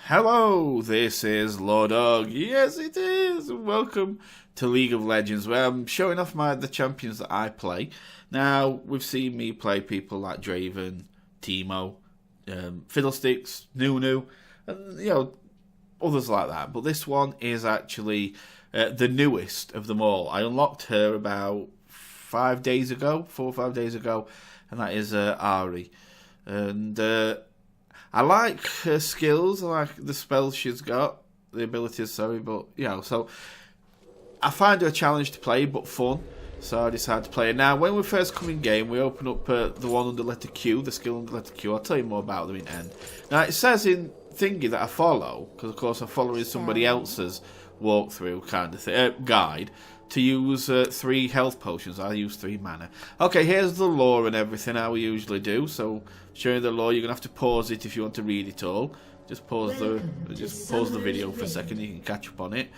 Hello, this is LordUg. Yes, it is. Welcome to League of Legends, where I'm showing off the champions that I play. Now, we've seen me play people like Draven, Teemo, Fiddlesticks, Nunu, and others like that. But this one is actually the newest of them all. I unlocked her about 4 or 5 days ago, and that is Ahri. And I like her skills, I like the spells she's got, the abilities, so I find her a challenge to play, but fun, so I decided to play her. Now, when we first come in game, we open up the one under letter Q, the skill under letter Q. I'll tell you more about them in end. Now, it says in Thingy that I follow, because of course I'm following somebody else's walkthrough kind of thing, guide, to use 3 health potions. I use 3 mana. Okay, here's the lore and everything, how we usually do. So, showing the lore, you're going to have to pause it if you want to read it all. Just pause the video for a second, you can catch up on it.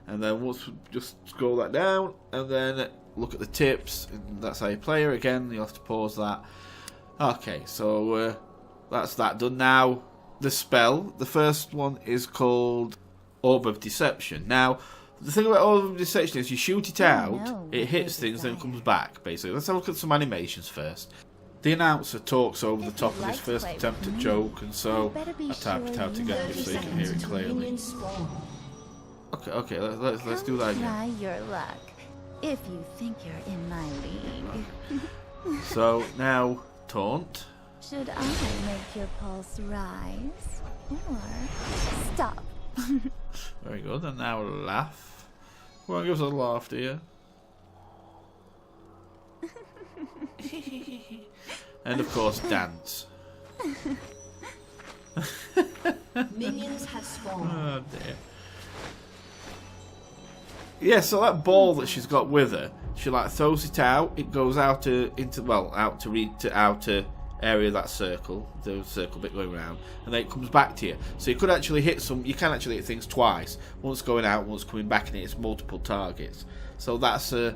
And then just scroll that down, and then look at the tips, and that's how you play her. Again, you'll have to pause that. Okay, so that's that done. Now, the spell, the first one is called Orb of Deception. Now, the thing about Orb of Deception is you shoot it out, it hits things, then comes back, basically. Let's have a look at some animations first. The announcer talks over the top of his first attempt at joke, and so I typed it out again just so you can hear it clearly. Okay, let's do that again. Try your luck, if you think you're in my league. So, now, taunt. Should I make your pulse rise, or stop? Very good, and now laugh. Come on, give us a laugh, dear. And of course, dance. Minions have spawned. Oh dear. Yeah, so that ball that she's got with her, she like throws it out. It goes out out to outer area of that circle, the circle bit going around, and then it comes back to you. So you could actually hit you can actually hit things twice. Once going out, once coming back, and it's multiple targets. So that's a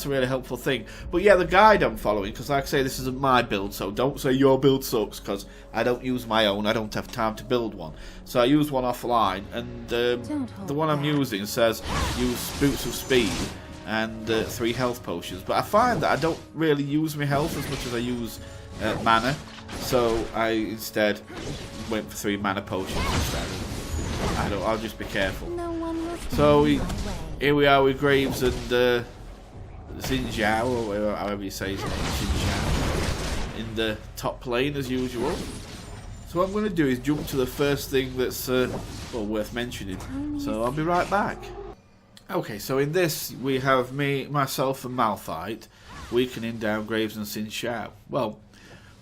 really helpful thing. But yeah, the guide I'm following, because like I say, this isn't my build, so don't say your build sucks, because I don't use my own. I don't have time to build one. So I use one offline, and the one I'm using says use Boots of Speed and 3 health potions. But I find that I don't really use my health as much as I use mana, so I instead went for 3 mana potions instead. I'll just be careful. So here we are with Graves and Xin Zhao, or however you say his name, Xin Zhao, in the top lane as usual. So what I'm going to do is jump to the first thing that's worth mentioning. So I'll be right back. Okay, so in this we have myself and Malphite weakening down Graves and Xin Zhao. Well,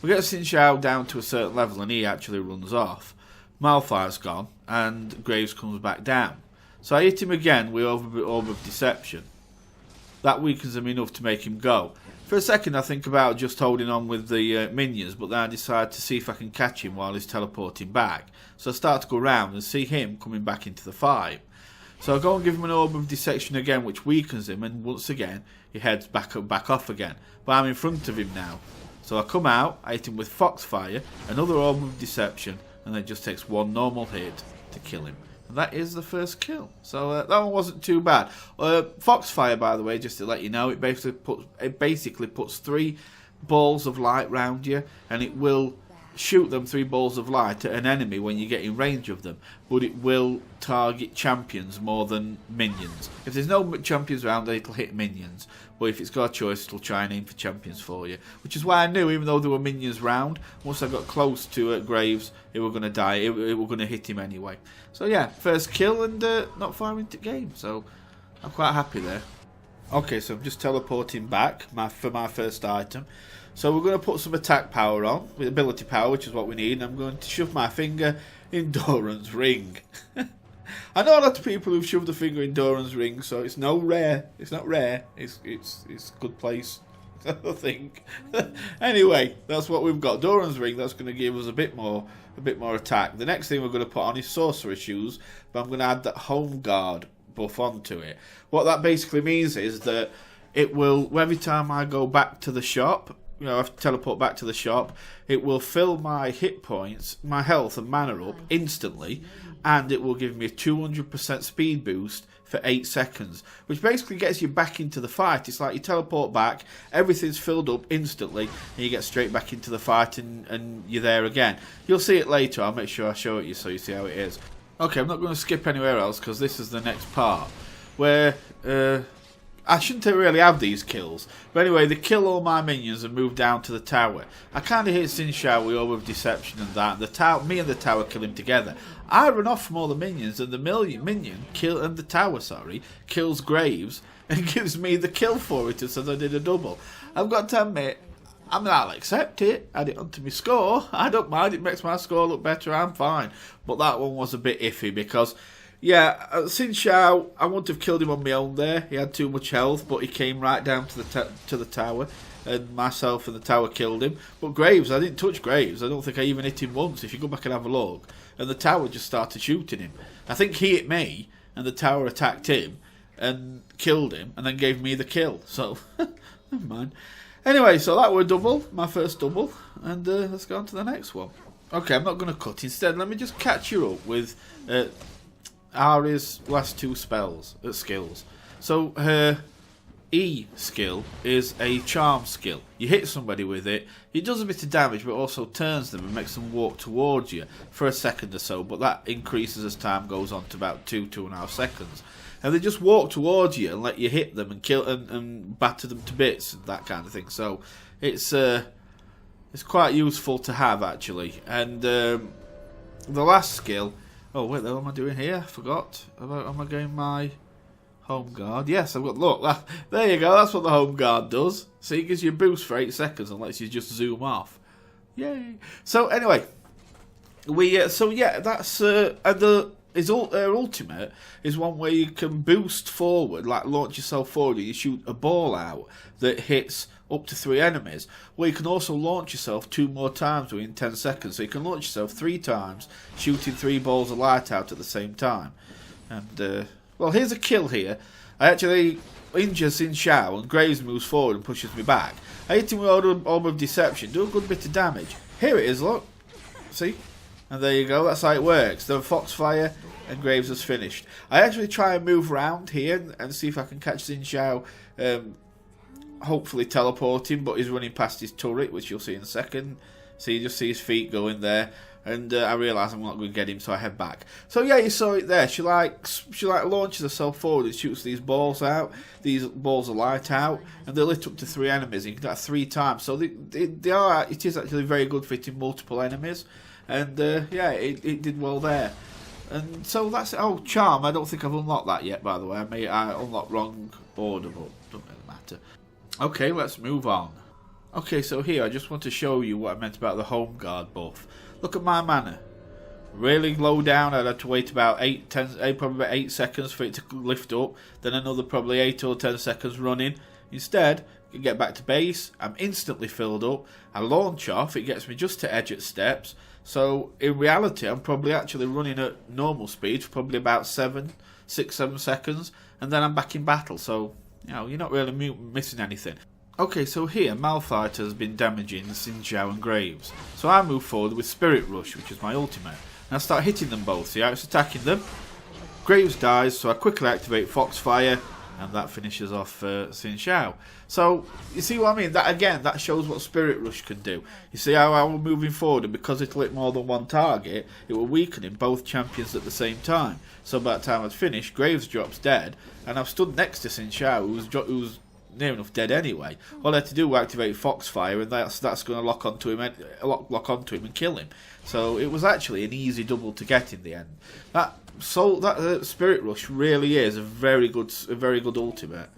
we get Xin Zhao down to a certain level and he actually runs off. Malphite's gone and Graves comes back down. So I hit him again with Orb of Deception. That weakens him enough to make him go. For a second I think about just holding on with the minions, but then I decide to see if I can catch him while he's teleporting back. So I start to go round and see him coming back into the fight. So I go and give him an Orb of Deception again, which weakens him, and once again he heads back off again. But I'm in front of him now. So I come out, I hit him with Foxfire, another Orb of Deception, and then it just takes 1 normal hit to kill him. And that is the first kill. So that one wasn't too bad. Foxfire, by the way, just to let you know, it basically puts 3 balls of light round you, and it will shoot them 3 balls of light at an enemy when you get in range of them, but it will target champions more than minions. If there's no champions around, it'll hit minions, but if it's got a choice, it'll try and aim for champions for you, which is why I knew, even though there were minions round, once I got close to Graves, it were going to die, it were going to hit him anyway. So yeah, first kill and not far into game, so I'm quite happy there. Okay, so I'm just teleporting back for my first item. So we're going to put some attack power on, with ability power, which is what we need, and I'm going to shove my finger in Doran's ring. I know a lot of people who've shoved a finger in Doran's ring, so it's not rare, it's a good place, I think. Anyway, that's what we've got. Doran's ring, that's going to give us a bit more attack. The next thing we're going to put on is sorcerer shoes, but I'm going to add that home guard buff onto it. What that basically means is that it will, every time I go back to the shop, I have to teleport back to the shop, it will fill my hit points, my health and mana up instantly, and it will give me a 200% speed boost for 8 seconds, which basically gets you back into the fight. It's like you teleport back, everything's filled up instantly, and you get straight back into the fight, and you're there again. You'll see it later. I'll make sure I show it you so you see how it is. Okay, I'm not going to skip anywhere else because this is the next part where I shouldn't really have these kills. But anyway, they kill all my minions and move down to the tower. I kind of hit Xin Xiao with Orb of Deception and that. And me and the tower kill him together. I run off from all the minions, and the the tower kills Graves and gives me the kill for it and says I did a double. I've got to admit, I'll accept it. Add it onto my score. I don't mind. It makes my score look better. I'm fine. But that one was a bit iffy because, yeah, Xin Xiao, I wouldn't have killed him on my own there. He had too much health, but he came right down to the tower, and myself and the tower killed him. But Graves, I didn't touch Graves. I don't think I even hit him once. If you go back and have a look, and the tower just started shooting him. I think he hit me, and the tower attacked him and killed him, and then gave me the kill. So, never mind. Anyway, so that were a double, my first double, and let's go on to the next one. Okay, I'm not going to cut. Instead, let me just catch you up with Ahri's last two skills. So her E skill is a charm skill. You hit somebody with it, it does a bit of damage, but also turns them and makes them walk towards you for a second or so, but that increases as time goes on to about 2.5 seconds. And they just walk towards you and let you hit them and kill and batter them to bits and that kind of thing. So it's quite useful to have, actually. And the last skill. Oh wait, what am I doing here? I forgot. Am I getting my home guard? Yes, I've got. Look, there you go. That's what the home guard does. See, it gives you a boost for 8 seconds and lets you just zoom off. Yay! So anyway, that's and her ultimate is one where you can boost forward, like launch yourself forward, and you shoot a ball out that hits up to 3 enemies. Where you can also launch yourself 2 more times within 10 seconds. So you can launch yourself 3 times, shooting 3 balls of light out at the same time. And well, here's a kill here. I actually injure Xin Xiao, and Graves moves forward and pushes me back. I hit him with Orb of Deception, do a good bit of damage. Here it is, look. See? And there you go, that's how it works. The Foxfire and Graves has finished. I actually try and move around here and see if I can catch Xin Xiao, hopefully teleport him, but he's running past his turret, which you'll see in a second. So you just see his feet going there, and I realise I'm not going to get him, so I head back. So yeah, you saw it there. She launches herself forward and shoots these balls out. These balls of light out, and they're lit up to 3 enemies. You can do that 3 times. So it is actually very good for hitting multiple enemies. And yeah, it did well there. And so that's it. Oh, charm. I don't think I've unlocked that yet, by the way. I unlocked wrong order, but it doesn't really matter. Okay, let's move on. Okay, so here I just want to show you what I meant about the home guard buff. Look at my mana. Really low down. I'd have to wait about probably about 8 seconds for it to lift up. Then another probably 8 or 10 seconds running. Instead, I can get back to base. I'm instantly filled up. I launch off. It gets me just to edge at steps. So in reality, I'm probably actually running at normal speed for probably about 6-7 seconds, and then I'm back in battle. So you're not really missing anything. Okay, so here Malphite has been damaging Xin Xiao and Graves. So I move forward with Spirit Rush, which is my ultimate, and I start hitting them both. See how it's attacking them? Graves dies, so I quickly activate Foxfire, and that finishes off Xin Xiao. So, you see what I mean? That shows what Spirit Rush can do. You see how we're moving forward, and because it hit more than one target, it will weaken both champions at the same time. So by the time I'd finished, Graves drops dead, and I've stood next to Xin Xiao, who's near enough dead anyway. All I had to do was activate Foxfire, and that's going to lock onto him and kill him. So it was actually an easy double to get in the end. That Spirit Rush really is a very good ultimate.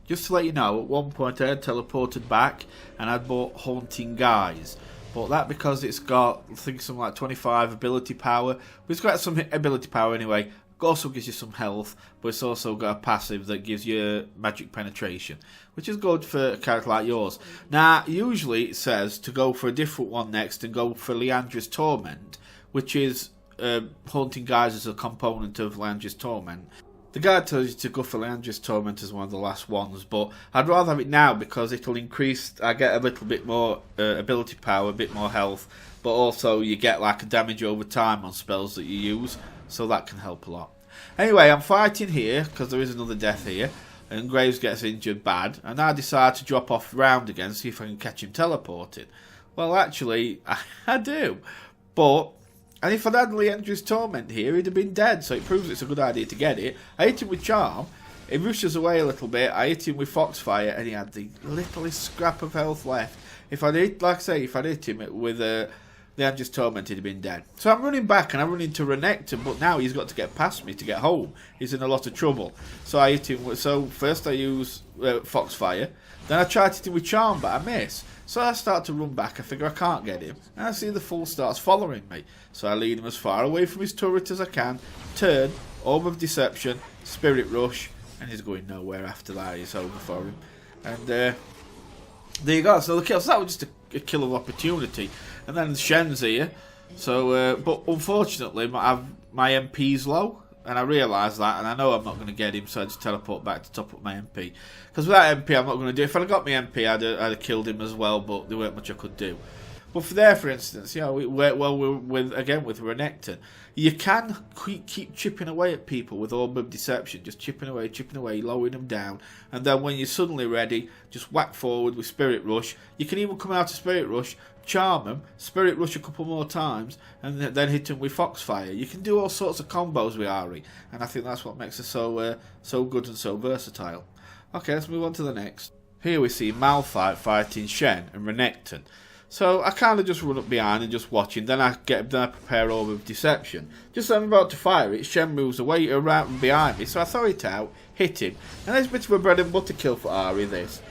Just to let you know, at one point I had teleported back and I'd bought Haunting Guise. But that because it's got, I think, something like 25 ability power. But it's got some ability power anyway. It also gives you some health, but it's also got a passive that gives you magic penetration, which is good for a character like yours. Now, usually it says to go for a different one next and go for Leandra's Torment, which is Haunting Guise as a component of Leandra's Torment. The guide tells you to go for Leandra's Torment as one of the last ones, but I'd rather have it now because it'll increase, I get a little bit more ability power, a bit more health, but also you get like a damage over time on spells that you use, so that can help a lot. Anyway, I'm fighting here because there is another death here, and Graves gets injured bad, and I decide to drop off round again, see if I can catch him teleporting. Well, actually, I do, but... And if I'd had Leandra's Torment here, he'd have been dead, so it proves it's a good idea to get it. I hit him with Charm, he rushes away a little bit, I hit him with Foxfire, and he had the littlest scrap of health left. If I'd hit, like I say, if I'd hit him with Leandra's Torment, he'd have been dead. So I'm running back, and I'm running to Renekton, but now he's got to get past me to get home. He's in a lot of trouble. So I hit him, so first I use Foxfire, then I try to hit him with Charm, but I miss. So I start to run back, I figure I can't get him, and I see the fool starts following me. So I lead him as far away from his turret as I can, turn, Orb of Deception, Spirit Rush, and he's going nowhere after that, it's over for him. And there you go, so the kill, so that was just a kill of opportunity. And then Shen's here, so, but unfortunately my MP's low. And I realise that, and I know I'm not going to get him, so I just teleport back to top up my MP. Because without MP, I'm not going to do it. If I'd got my MP, I'd have killed him as well, but there weren't much I could do. But for there, for instance, you know, with Renekton, you can keep chipping away at people with Orb of Deception, just chipping away, lowering them down, and then when you're suddenly ready, just whack forward with Spirit Rush. You can even come out of Spirit Rush, charm them, Spirit Rush a couple more times, and then hit them with Foxfire. You can do all sorts of combos with Ahri, and I think that's what makes her so good and so versatile. Okay, let's move on to the next. Here we see Malphite fighting Shen and Renekton. So I kind of just run up behind and just watching. Then I prepare Orb of Deception. Just as I'm about to fire it, Shen moves away around behind me. So I throw it out, hit him, and it's a bit of a bread and butter kill for Ahri. This.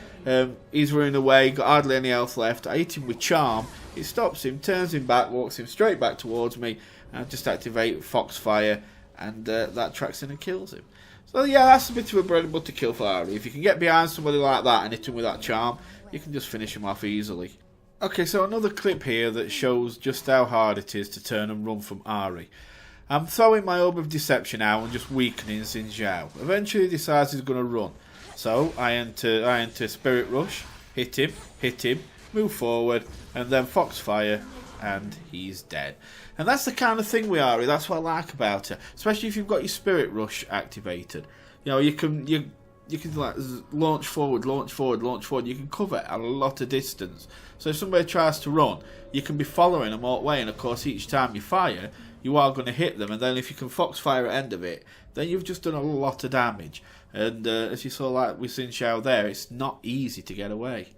He's running away, got hardly any health left. I hit him with Charm. It stops him, turns him back, walks him straight back towards me, and I just activate Foxfire, and that tracks in and kills him. So yeah, that's a bit of a bread and butter kill for Ahri. If you can get behind somebody like that and hit him with that Charm, you can just finish him off easily. Okay, so another clip here that shows just how hard it is to turn and run from Ahri. I'm throwing my Orb of Deception out and just weakening Xin Zhao. Eventually he decides he's going to run. So I enter Spirit Rush, hit him, move forward, and then Foxfire, and he's dead. And that's the kind of thing with Ahri, that's what I like about her. Especially if you've got your Spirit Rush activated. You know, you can like launch forward, you can cover a lot of distance. So if somebody tries to run, you can be following them all the way, and of course each time you fire, you are going to hit them, and then if you can Foxfire at the end of it, then you've just done a lot of damage. And as you saw like with Xin Zhao there, it's not easy to get away.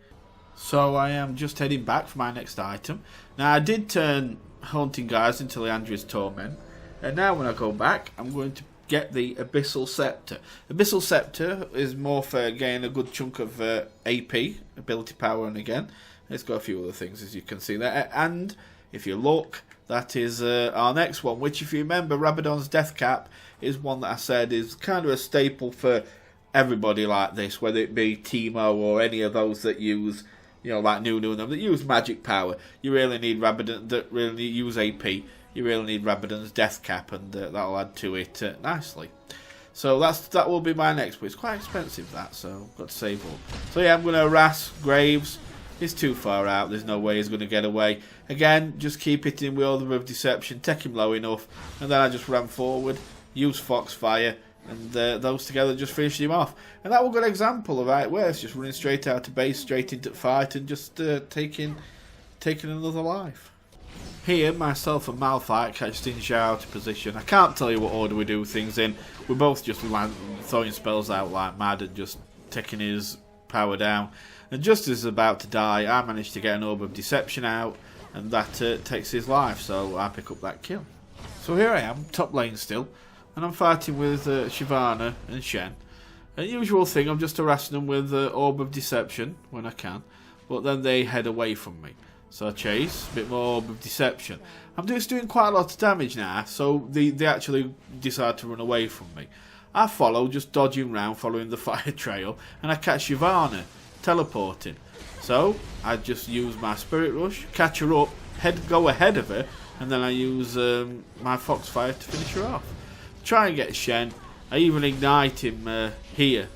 So I am just heading back for my next item. Now I did turn Haunting Guards into Leandra's Torment, and now when I go back, I'm going to get the Abyssal Scepter. Abyssal Scepter is more for getting a good chunk of AP, ability power, and again, it's got a few other things as you can see there. And if you look, that is our next one, which if you remember, Rabadon's Death Cap is one that I said is kind of a staple for everybody like this, whether it be Teemo or any of those that use, you know, like Nunu and them, that use magic power. You really need Rabadon, that really use AP. You really need Rabadon's Death Cap, and that'll add to it nicely. So that will be my next, but it's quite expensive that, so I've got to save up. So yeah, I'm going to harass Graves. He's too far out, there's no way he's going to get away. Again, just keep hitting him with Orb of Deception, take him low enough, and then I just ran forward, use Foxfire, and those together just finished him off. And that was a good example of how it works, just running straight out of base, straight into the fight, and just taking another life. Here, myself and Malphite catch Xin Zhao out of position. I can't tell you what order we do things in. We're both just throwing spells out like mad and just taking his power down. And just as he's about to die, I managed to get an Orb of Deception out, and that takes his life, so I pick up that kill. So here I am, top lane still, and I'm fighting with Shyvana and Shen. And the usual thing, I'm just harassing them with Orb of Deception when I can, but then they head away from me. So I chase, a bit more Orb of Deception. I'm just doing quite a lot of damage now, so they actually decide to run away from me. I follow, just dodging round, following the fire trail, and I catch Shyvana teleporting. So I just use my Spirit Rush, catch her up, go ahead of her, and then I use my Foxfire to finish her off. Try and get Shen, I even ignite him here.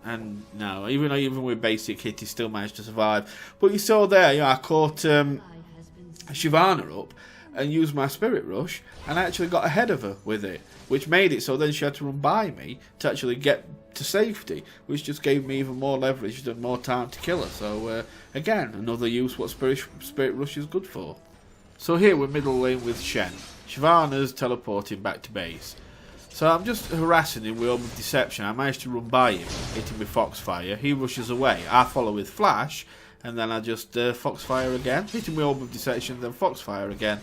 And no, even with basic hit, he still managed to survive. But you saw there, you know, I caught Shyvana up and used my Spirit Rush, and I actually got ahead of her with it, which made it so then she had to run by me to actually get to safety, which just gave me even more leverage and more time to kill her. So again, another use what Spirit Rush is good for. So here we're middle lane with Shen. Shyvana's teleporting back to base. So I'm just harassing him with Orb of Deception. I managed to run by him, hit him with Foxfire. He rushes away. I follow with Flash, and then I just Foxfire again. Hit him with Orb of Deception, then Foxfire again.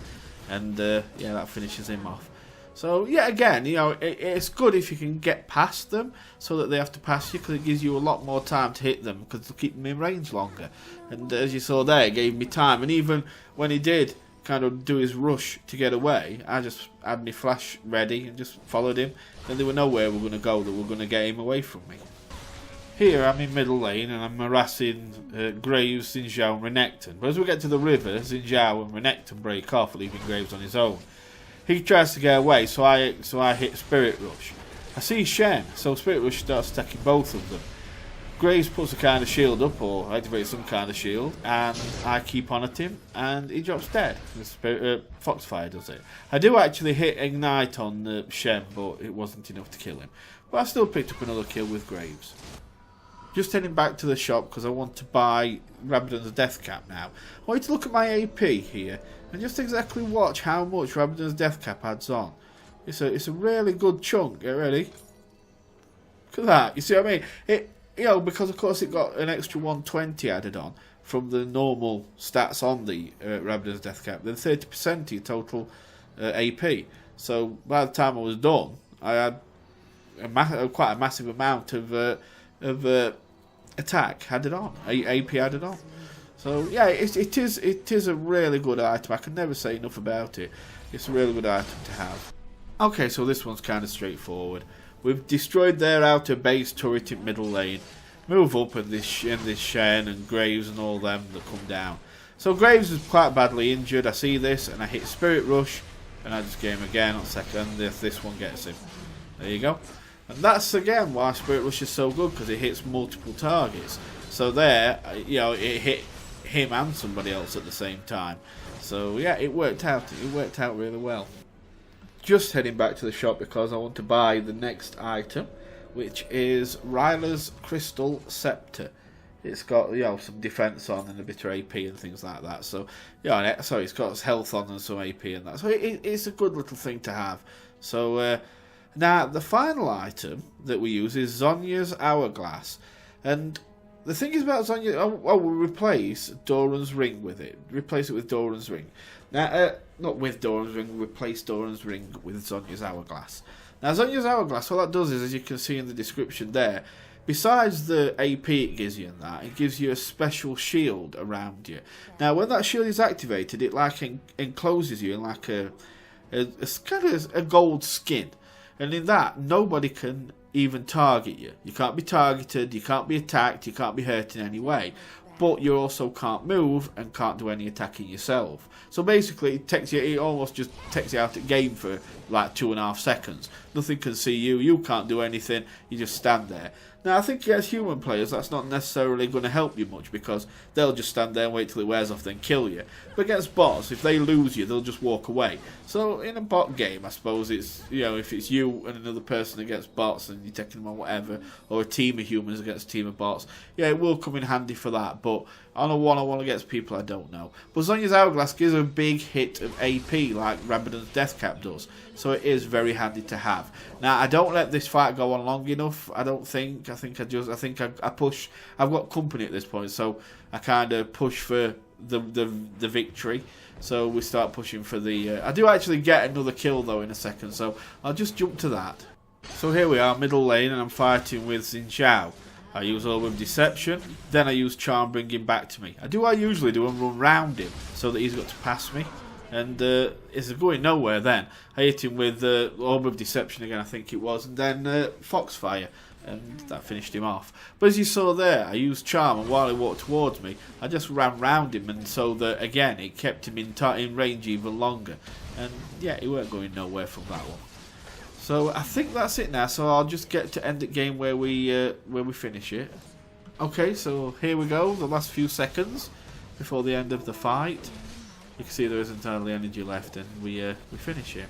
And yeah, that finishes him off. So yeah, again, you know, it's good if you can get past them so that they have to pass you, because it gives you a lot more time to hit them, because they'll keep them in range longer. And as you saw there, it gave me time. And even when he did kind of do his rush to get away, I just had my Flash ready and just followed him. Then they were nowhere we're going to go that were going to get him away from me. Here I'm in middle lane and I'm harassing Graves, Xin Zhao and Renekton. But as we get to the river, Xin Zhao and Renekton break off, leaving Graves on his own. He tries to get away, so I hit Spirit Rush. I see Shen, so Spirit Rush starts attacking both of them. Graves puts a kind of shield up, or activates some kind of shield, and I keep on at him, and he drops dead. Foxfire does it. I do actually hit Ignite on Shen, but it wasn't enough to kill him. But I still picked up another kill with Graves. Just heading back to the shop because I want to buy Rabadon's Death Cap now. I want you to look at my AP here, and just exactly watch how much Rabadon's Death Cap adds on. It's a really good chunk, really. Look at that, you see what I mean? You know, because of course it got an extra 120 added on from the normal stats on the Rabadon's Death Cap, then 30% of your total AP. So by the time I was done, I had quite a massive amount of attack added on, AP added on. So yeah, it is a really good item. I can never say enough about it. It's a really good item to have. Okay, so this one's kind of straightforward. We've destroyed their outer base turret in middle lane. Move up and this Shen and Graves and all them that come down. So Graves is quite badly injured. I see this and I hit Spirit Rush and I just get him again on second if this one gets him. There you go. And that's again why Spirit Rush is so good, because it hits multiple targets. So there, you know, it hit him and somebody else at the same time. So yeah, it worked out. It worked out really well. Just heading back to the shop because I want to buy the next item, which is Ryla's Crystal Scepter. It's got, you know, some defense on and a bit of AP and things like that. So yeah, sorry, it's got health on and some AP and that. So it's a good little thing to have. So now the final item that we use is Zhonya's Hourglass, and the thing is about Zhonya, we'll replace Doran's Ring with it. Replace it with Doran's Ring. Now, not with Doran's Ring, replace Doran's Ring with Zhonya's Hourglass. Now, Zhonya's Hourglass, what that does is, as you can see in the description there, besides the AP it gives you and that, it gives you a special shield around you. Now, when that shield is activated, it like encloses you in like a kind of a gold skin. And in that, nobody can even target you. You can't be targeted, you can't be attacked, you can't be hurt in any way. But you also can't move and can't do any attacking yourself. So basically, it almost just takes you out of game for like 2.5 seconds. Nothing can see you, you can't do anything, you just stand there. Now, I think as human players, that's not necessarily going to help you much, because they'll just stand there and wait till it wears off, then kill you. But against bots, if they lose you, they'll just walk away. So in a bot game, I suppose it's, you know, if it's you and another person against bots and you're taking them on whatever, or a team of humans against a team of bots, yeah, it will come in handy for that. But on a one-on-one against people, I don't know. But Zhonya's Hourglass gives a big hit of AP like Rabadon's Death Cap does. So it is very handy to have. Now, I don't let this fight go on long enough, I don't think. I think I push. I've got company at this point, so I kind of push for the victory. So we start pushing for the... I do actually get another kill, though, in a second, so I'll just jump to that. So here we are, middle lane, and I'm fighting with Xin Zhao. I use Orb of Deception, then I use Charm, bring him back to me. I usually do and run round him so that he's got to pass me. And it's going nowhere then. I hit him with Orb of Deception again, I think it was, and then Foxfire, and that finished him off. But as you saw there, I used Charm, and while he walked towards me, I just ran round him, and so that, again, it kept him in range even longer. And yeah, he weren't going nowhere from that one. So I think that's it now. So I'll just get to end the game where we finish it. Okay, so here we go. The last few seconds before the end of the fight. You can see there isn't hardly energy left, and we finish it.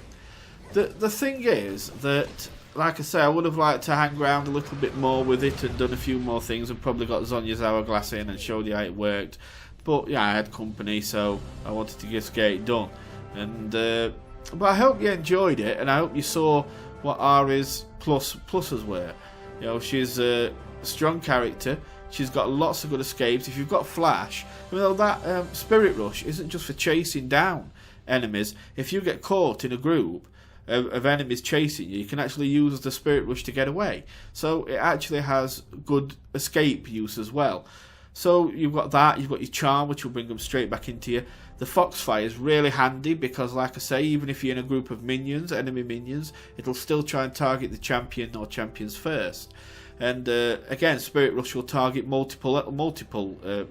The thing is that, like I say, I would have liked to hang around a little bit more with it and done a few more things, and probably got Zonya's hourglass in and showed you how it worked. But yeah, I had company, so I wanted to just get it done. And but I hope you enjoyed it, and I hope you saw what Ahri's pluses were. You know, she's a strong character. She's got lots of good escapes. If you've got Flash, you know, that Spirit Rush isn't just for chasing down enemies. If you get caught in a group of enemies chasing you, you can actually use the Spirit Rush to get away. So it actually has good escape use as well. So you've got that, you've got your Charm, which will bring them straight back into you. The Foxfire is really handy because, like I say, even if you're in a group of minions, enemy minions, it'll still try and target the champion or champions first. And again, Spirit Rush will target multiple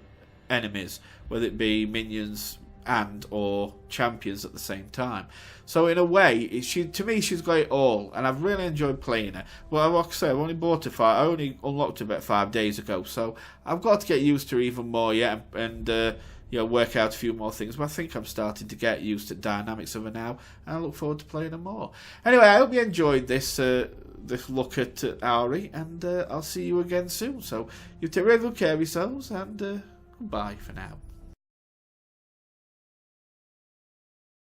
enemies, whether it be minions and or champions at the same time. So in a way, to me, she's got it all, and I've really enjoyed playing her. Well, like I say, I've only bought her I only unlocked her about 5 days ago, so I've got to get used to her even more yet, and you know, work out a few more things. But I think I'm starting to get used to the dynamics of her now, and I look forward to playing her more. Anyway, I hope you enjoyed this look at Ahri, and I'll see you again soon. So you take really good care of yourselves, and goodbye for now.